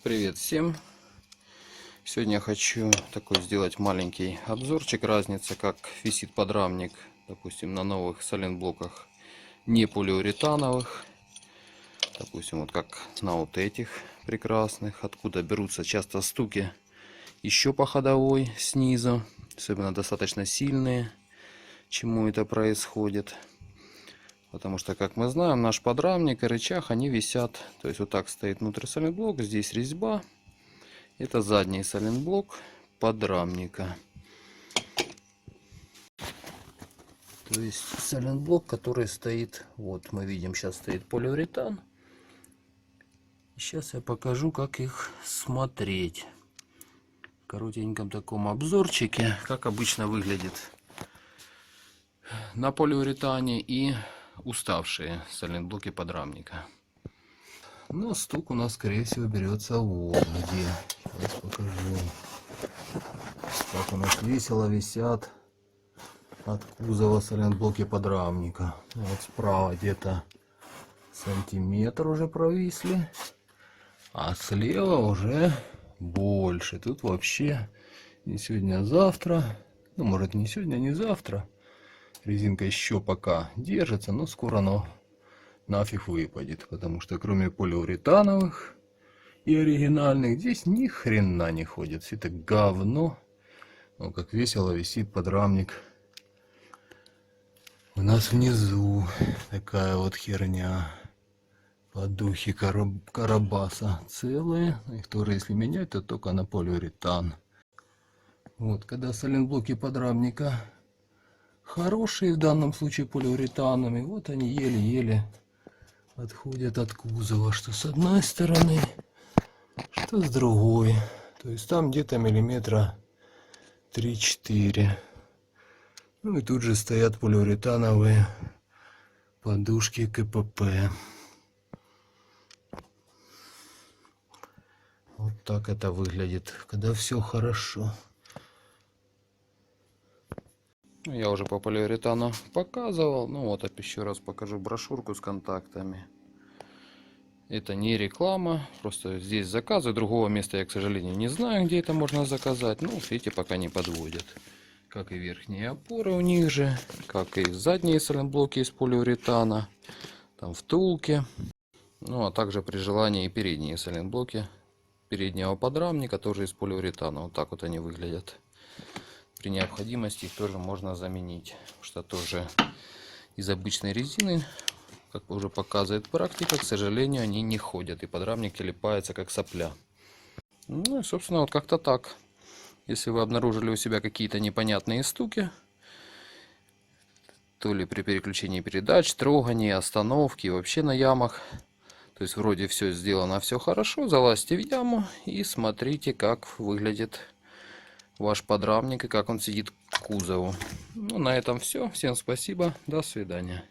Привет всем! Сегодня я хочу такой сделать маленький обзорчик. Разница, как висит подрамник, допустим, на новых сайлентблоках не полиуретановых. Допустим, вот как на вот этих прекрасных. Откуда берутся часто стуки еще по ходовой снизу. Особенно достаточно сильные. Чему это происходит? Потому что, как мы знаем, наш подрамник и рычаг, они висят. То есть вот так стоит внутри сайлентблок. Здесь резьба. Это задний сайлентблок подрамника. То есть сайлентблок, который стоит, вот мы видим, сейчас стоит полиуретан. Сейчас я покажу, как их смотреть. В коротеньком таком обзорчике, как обычно выглядит на полиуретане и уставшие сайлентблоки подрамника. Но стук у нас, скорее всего, берется вот где. Сейчас покажу. Как у нас весело висят от кузова сайлентблоки подрамника. Вот справа где-то сантиметр уже провисли, а слева уже больше. Тут вообще не сегодня, а завтра. Ну, может, не сегодня, не завтра. Резинка еще пока держится, но скоро оно нафиг выпадет. Потому что кроме полиуретановых и оригинальных здесь ни хрена не ходит. Все это говно. Ну, как весело висит подрамник. У нас внизу такая вот херня. Подухи карабаса целые. Их тоже, если менять, то только на полиуретан. Вот, когда сайлентблоки подрамника хорошие, в данном случае полиуретанами, вот они еле-еле отходят от кузова. Что с одной стороны, что с другой. То есть там где-то миллиметра 3-4. Ну и тут же стоят полиуретановые подушки КПП. Вот так это выглядит, когда все хорошо. Я уже по полиуретану показывал. Ну вот, еще раз покажу брошюрку с контактами. Это не реклама, просто здесь заказы. Другого места я, к сожалению, не знаю, где это можно заказать. Ну, видите, пока не подводят. Как и верхние опоры у них же, как и задние сайлентблоки из полиуретана. Там втулки. Ну, а также при желании и передние сайлентблоки переднего подрамника тоже из полиуретана. Вот так вот они выглядят. При необходимости их тоже можно заменить, что тоже из обычной резины, как уже показывает практика, к сожалению, они не ходят, и подрамник липается как сопля. Ну и, собственно, вот как-то так. Если вы обнаружили у себя какие-то непонятные стуки, то ли при переключении передач, трогании, остановке, вообще на ямах, то есть вроде все сделано, все хорошо, залазьте в яму и смотрите, как выглядит ваш подрамник и как он сидит к кузову. Ну, на этом все. Всем спасибо. До свидания.